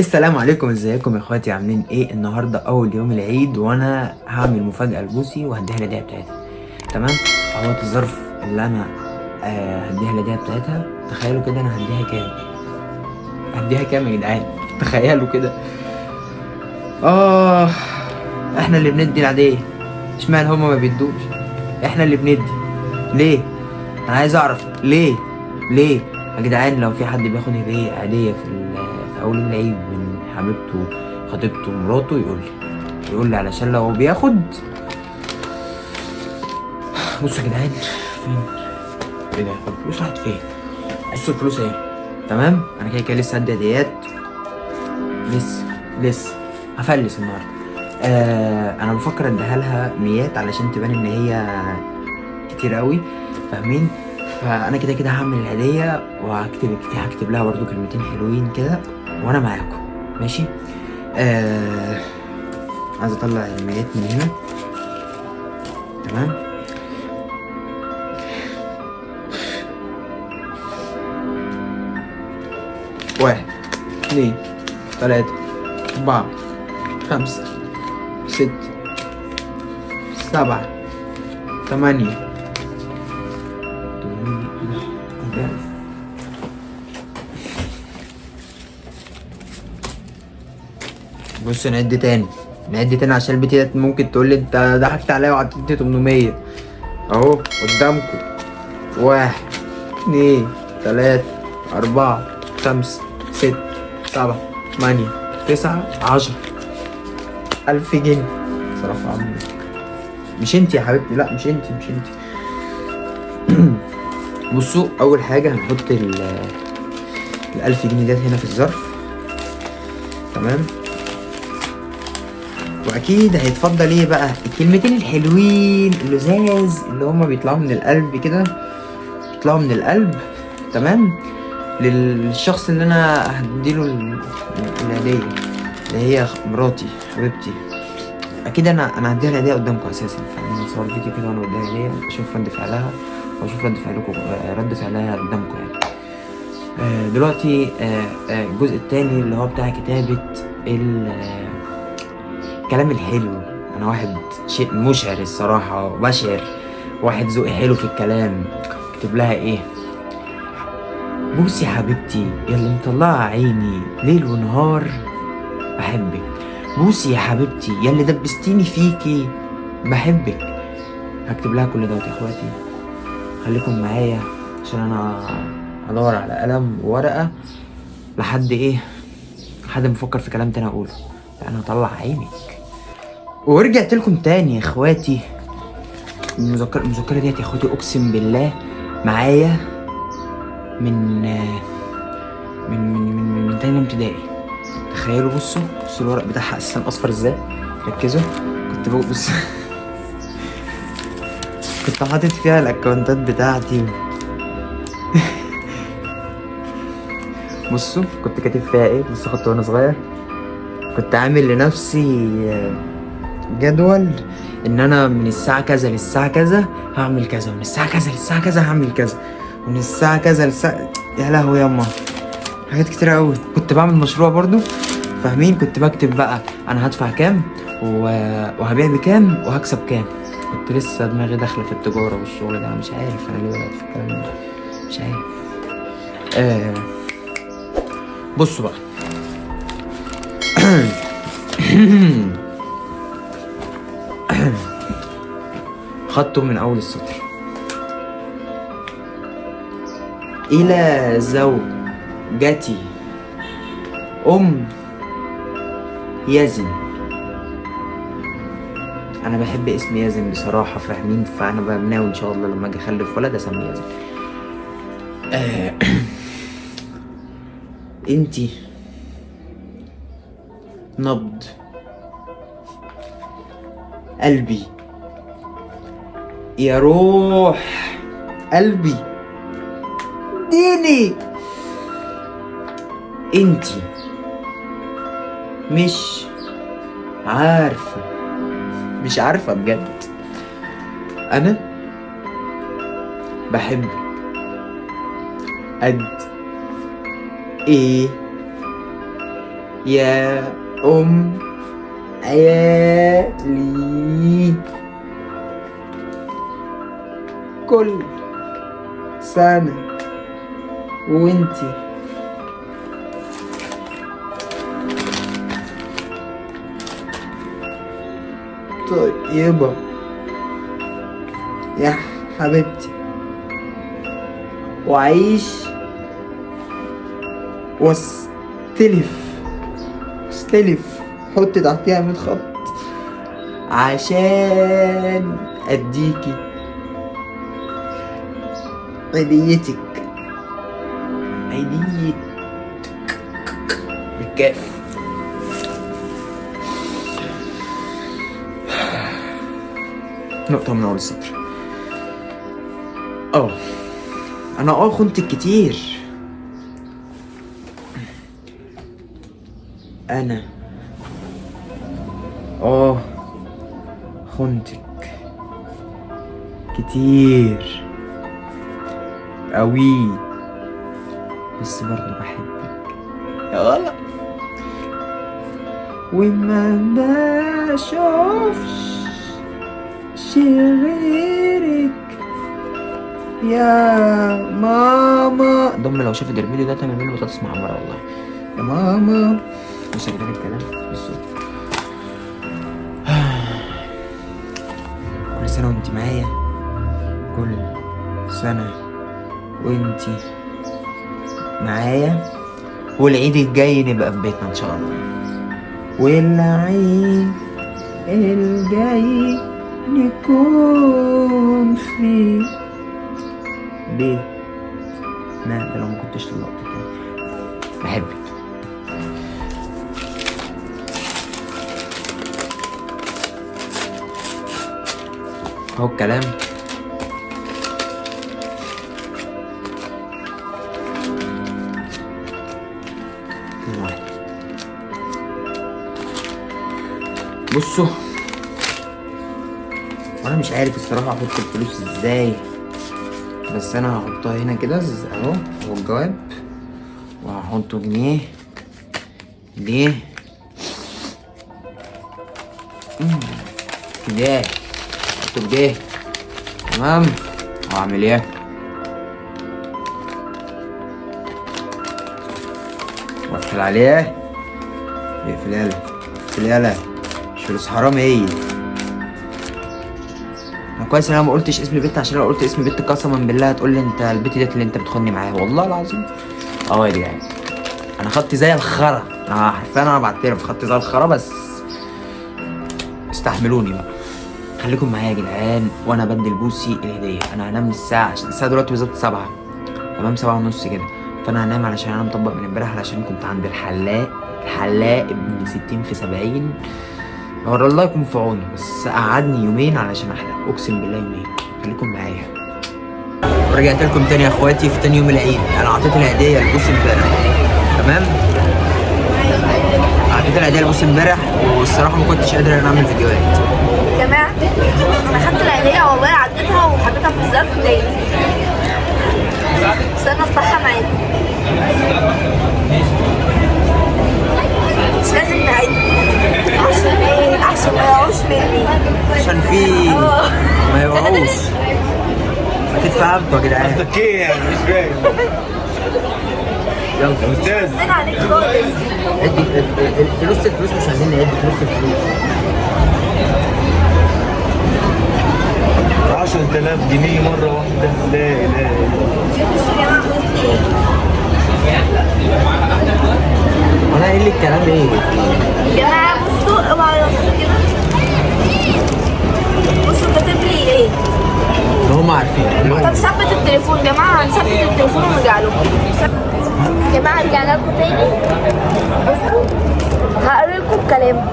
السلام عليكم، ازيكم يا اخواتي؟ عاملين ايه؟ النهارده اول يوم العيد وانا هعمل مفاجاه لبوسي وهديها الهديه بتاعتها. تمام. اهوت الظرف اللي انا هديها الهديه بتاعتها. تخيلوا كده انا هديها كام؟ هديها كام يا جدعان؟ تخيلوا كده. اه احنا اللي بندي العاديه، اشمعنى هما ما بيدوش؟ احنا اللي بندي. ليه؟ انا عايز اعرف ليه. ليه يا جدعان؟ لو في حد بياخد هديه عاديه في اول يوم العيد من حبيبته، خطيبته، مراته، يقول لي علشان لو بياخد. بصوا يا جدعان، فين؟ ايه ده؟ الفلوس راحت فين؟ بصوا الفلوس اهي. تمام. انا كده كده لسه هدي هديات. لسه هفلس النهارده. انا بفكر اديها لها ميات علشان تبان ان هي كتير قوي، فاهمين؟ فانا كده كده هعمل الهديه هكتب لها برضو كلمتين حلوين كده وانا معاكم. ماشي. آه عايز اطلع الميات من هنا. تمام. واحد، اتنين، تلاتة، أربعة، خمسة، ستة، سبعة، تمانية. بص، نعد تاني عشان البت ديت ممكن تقول لي انت ضحكت عليا وعطيتني 800. اهو قدامكم. واحد، اتنين، تلاتة، أربعة، خمسة، ستة، سبعة، تمانية، تسعة، 10. 1000 جنيه. صراحة عمري. مش انت يا حبيبتي، لا مش انت، مش انت. بصوا، أول حاجة هنحط 1000 جنيه ديت هنا في الظرف. تمام. وأكيد هيتفضل ايه بقى؟ الكلمتين الحلوين اللزاز اللي هما بيطلعوا من القلب كده، بيطلعوا من القلب. تمام. للشخص اللي انا هديله الهديه، اللي هي مراتي حبيبتي. اكيد انا هديها الهديه قدامكم اساسا، فانا هصور فيديو كده وانا بديها الهديه، اشوف رد فعلها واشوف رد فعلكم، رد فعلها قدامكم يعني. دلوقتي الجزء التاني اللي هو بتاع كتابه الكلام الحلو. انا واحد شيء مشعر الصراحه، وبشعر واحد ذوقي حلو في الكلام. اكتب لها ايه؟ بوسي حبيبتي ياللي مطلعة عيني ليل ونهار، بحبك. بوسي يا حبيبتي ياللي دبستيني فيكي، بحبك. هكتب لها كل دوت يا اخواتي. خليكم معايا عشان انا هدور على قلم وورقة لحد ايه، لحد ما افكر في كلام تاني اقوله. انا هطلع عينك. ورجعت لكم تاني يا اخواتي. المذكرة ديت يا اخواتي اقسم بالله معايا من من تاني يوم ابتدائي. تخيلوا، بصوا الورق بتاعها اساسا اصفر ازاي. ركزوا. كنت ببص. كنت حاطط فيها الاكونتات بتاعتي. بصوا كنت كاتب فيها ايه. بصوا كنت وانا صغير كنت عامل لنفسي جدول ان انا من الساعة كذا للساعة كذا هعمل كذا، ومن الساعة كذا للساعة كذا هعمل كذا، ومن الساعة كذا للساعة. يا لهوي ياما، حاجات كتير قوي. كنت بعمل مشروع برضو، فاهمين؟ كنت بكتب بقى انا هدفع كام وهبيع بكام وهكسب كام. كنت لسه دماغي داخله في التجاره والشغل ده. مش عارف انا ليه بدات في الكلام ده، مش عارف. آه بصوا بقى. خدته من اول السطر. الى زوجتي ام يزن. انا بحب اسم يزن بصراحه، فاهمين؟ فانا بناوي ان شاء الله لما اجي اخلف ولد اسميه يزن. انتي نبض قلبي، يا روح قلبي، ديني. انتي مش عارفة، مش عارفة بجد. انا بحب قد ايه يا أم عيالي، كل سنة وانتي طيبة يا حبيبتي، وعيش واستلف حط تحتيها 100 خط عشان اديكي عيديتك بالكاف. نقطة من أول السطر. أنا خنتك كتير. أنا خنتك كتير أوي، بس برضه بحبك يا غلا، وما بشوفش غيرك يا ماما. ضم لو شافت الفيديو ده تعمل منه بطاطس معمرة والله يا ماما. بص يا جدعان الكلام بصوا. كل سنة وانت معايا، كل سنة وانت معايا، والعيد الجاي نبقى في بيتنا ان شاء الله، والعيد الجاي نكون في بيتنا. ده لو ما كنتش طلقتك يعني. بحبك. اهو الكلام. بصوا، وانا مش عارف الصراحه احط الفلوس ازاي، بس انا هحطها هنا كده اهو الجواب، وهحطه جنيه كده احطه كده تمام. واعمل ايه؟ واقفل عليه. اقفل يالا مش فلوس حرام هي. كويس ان انا ما قلتش اسم البت، عشان لو قلت اسم البت قسما بالله هتقول لي انت البت ديت اللي انت بتخوني معاها والله العظيم. يا جدعان انا خدت زي الخرا، حرفيا انا بعترف خدت زي الخرا، بس استحملوني بقى. خليكم معايا يا جدعان وانا بدي لبوسي الهديه. انا هنام الساعه، عشان الساعه دلوقتي بالظبط 7 تمام، 7:30 كده، فانا هنام علشان انا مطبق من امبارح، علشان كنت عند الحلاق ابن 60 في 70. هو الله يكون في عوني، بس قعدني يومين علشان احلق، اقسم بالله يومين. خليكم معايا. ورجعت لكم تاني يا اخواتي في تاني يوم العيد. انا اعطيت الهديه لبوسي امبارح تمام، اعطيت الهديه لبوسي امبارح، والصراحه ما كنتش قادر ان اعمل فيديوهات. يا جماعه انا خدت الهديه والله، عديتها وحطيتها في الظرف تاني. استنى افتحها معاكم، مش لازم نعد عشان ايه؟ عشان ما يقعوش مني، عشان في ما يوقعوش. اكيد فهمتوا يا جدعان. قصدك ايه يعني؟ مش فاهم. يلا يا استاذ زين عليك خالص. ادي الفلوس مش عايزين نعد فلوس الفلوس. 10,000 جنيه مرة واحدة. لا اله الا الله. بصوا يا جماعه قلت ايه؟ وانا قايل لك الكلام ايه؟ يا جماعه بصوا، اوعوا يبصوا كده. بصوا كاتب لي ايه؟ ان هم عارفين. طب ثبت التليفون يا جماعه، هنثبت التليفون ونرجع لكم. يا جماعه رجعنا لكم تاني. بصوا هقرا لكم كلام.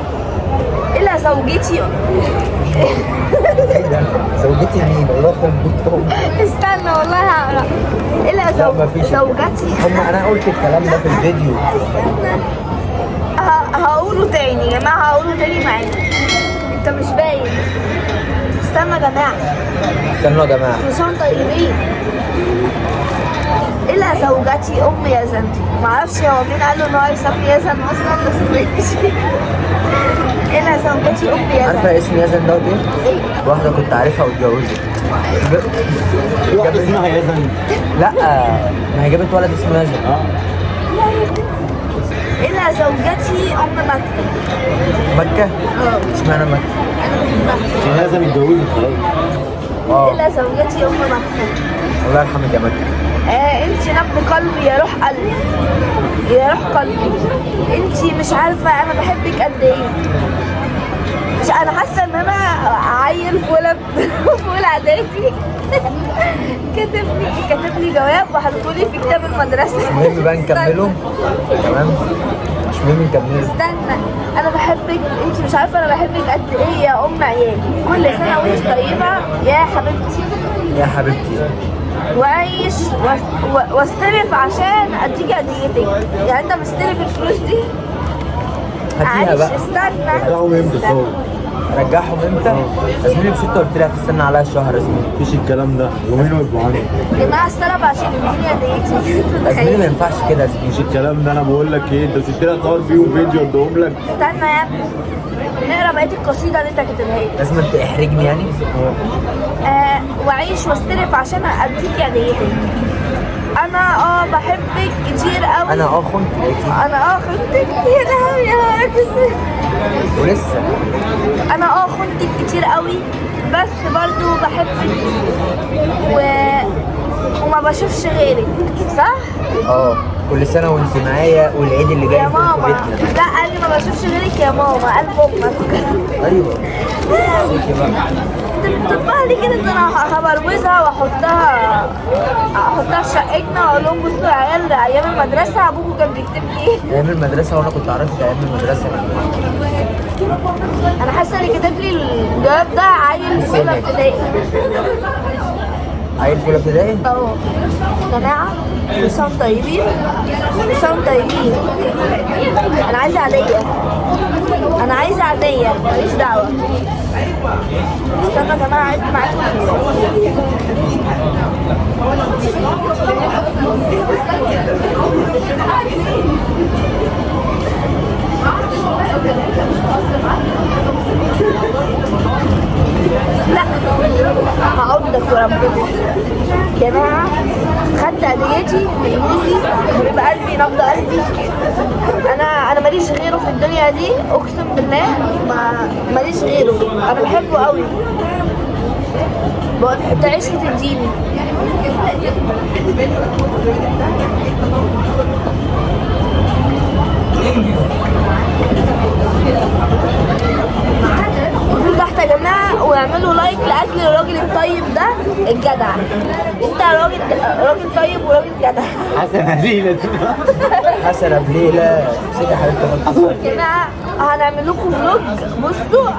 الا زوجتي. ايه ده؟ زوجتي مين؟ الله يخرب بيتهم. استنى والله هقرا. الا زوجتي. انا قلت الكلام ده في الفيديو. استنى هقوله تاني يا جماعه، هقوله تاني معاكم. انت مش باين. استنى يا جماعه. استنوا يا جماعه. كل سنه طيبين. الى زوجتي ام يزن. معرفش هو مين قال له ان هو يسمي يزن اصلا، بس ماشي. الى زوجتي ام يزن. عارفه اسم يزن دوت ايه؟ ايه؟ واحده كنت عارفها واتجوزت. واحدة اسمها يزن. لا ما هي جابت ولد اسمه يزن. الى زوجتي ام مكة. مكة؟ اشمعنى مكة؟ انا بحبها. عشان يزن اتجوزت خلاص. الى زوجتي ام مكة. الله يرحمك يا مكة. انتي نبض قلبي يا روح قلبي، يا روح قلبي. انتي مش عارفة انا بحبك قد ايه. مش انا حاسة ان انا عيل في اولى اعدادي كاتب لي جواب وحطولي في كتاب المدرسة. المهم بقى نكمله. تمام؟ مش مهم نكمله. استنى، انا بحبك، انتي مش عارفة انا بحبك قد ايه يا ام عيالي. كل سنة وانتي طيبة يا حبيبتي. يا حبيبتي. وعيش واستلف عشان اديك هديتك. يعني انت مستلف الفلوس دي؟ هاتيها بقى. استنى. رجعهم امتى صور؟ رجعهم امتى؟ يا زميلي مش انت قلت لي هتستنى عليا الشهر يا زميلي؟ مفيش الكلام ده، يومين ويبقوا عندي. يا جماعه استلف عشان يديني هديتي. يا زميلي ما ينفعش كده يا زميلي. مش الكلام ده، انا بقول لك ايه، انت مش قلت لي هتصور فيهم فيديو اديهم لك؟ استنى يا ابني، نقرا بقيه القصيده اللي انت كاتبها لي. لازم تحرجني يعني؟ وعيش واستلف عشان اديك هديتك. انا بحبك كتير قوي. انا خنت. انا خنتك يا لهوي يا نهارك اسود. ولسه انا خنتك كتير قوي، بس برضو بحبك وما بشوفش غيرك، صح؟ كل سنة وانت معايا والعيد اللي جاي يا في ماما. بيتنا. لا قال لي ما بشوفش غيرك يا ماما، قال امك. ايوه. نسيتي بقى. انت بتطبع لي كده، ده انا هبروزها واحطها في شقتنا واقول لهم بصوا يا عيال ايام المدرسه ابوكوا كان بيكتب لي ايه. ايام المدرسة وانا كنت عارف ايام المدرسة. انا حاسه اللي كتب لي الجواب ده عيل في اولى ابتدائي. عيل في اولى ابتدائي؟ يا جماعه كل سنه وانتم طيبين، كل سنه وانتم طيبين. انا عايزه عاديه، انا عايزه عاديه ماليش دعوه. استنى يا جماعه عدت معاكم. لا هقول لك وربنا يا جماعه، خدت هديتي من جوزي بقلبي نبض قلبي. انا ماليش غيره في الدنيا دي، اقسم بالله ماليش غيره. انا بحبه قوي، بقول تعيش وتديني. انزلوا تحت يا جماعه واعملوا لايك لاجل الراجل الطيب ده الجدع. انت راجل طيب وراجل جدع. حسن هزيلة. حسنة بليلة. امسكي يا حبيبتي. يا جماعه هنعمل لكم فلوج. بصوا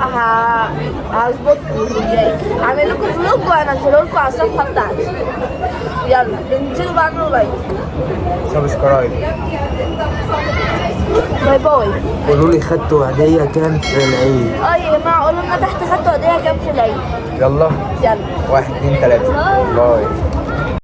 هظبطكم الفيديوهات، هعمل لكم فلوج وهنزله لكم على الصفحه بتاعتي. يلا انزلوا بقى اعملوا لايك. سبسكرايب. باي باي. قولوا لي خدتوا هدية كام في العيد؟ يا جماعه قولوا لنا تحت خدتوا هديه كام في العيد. يلا. يلا 1 2 3. باي.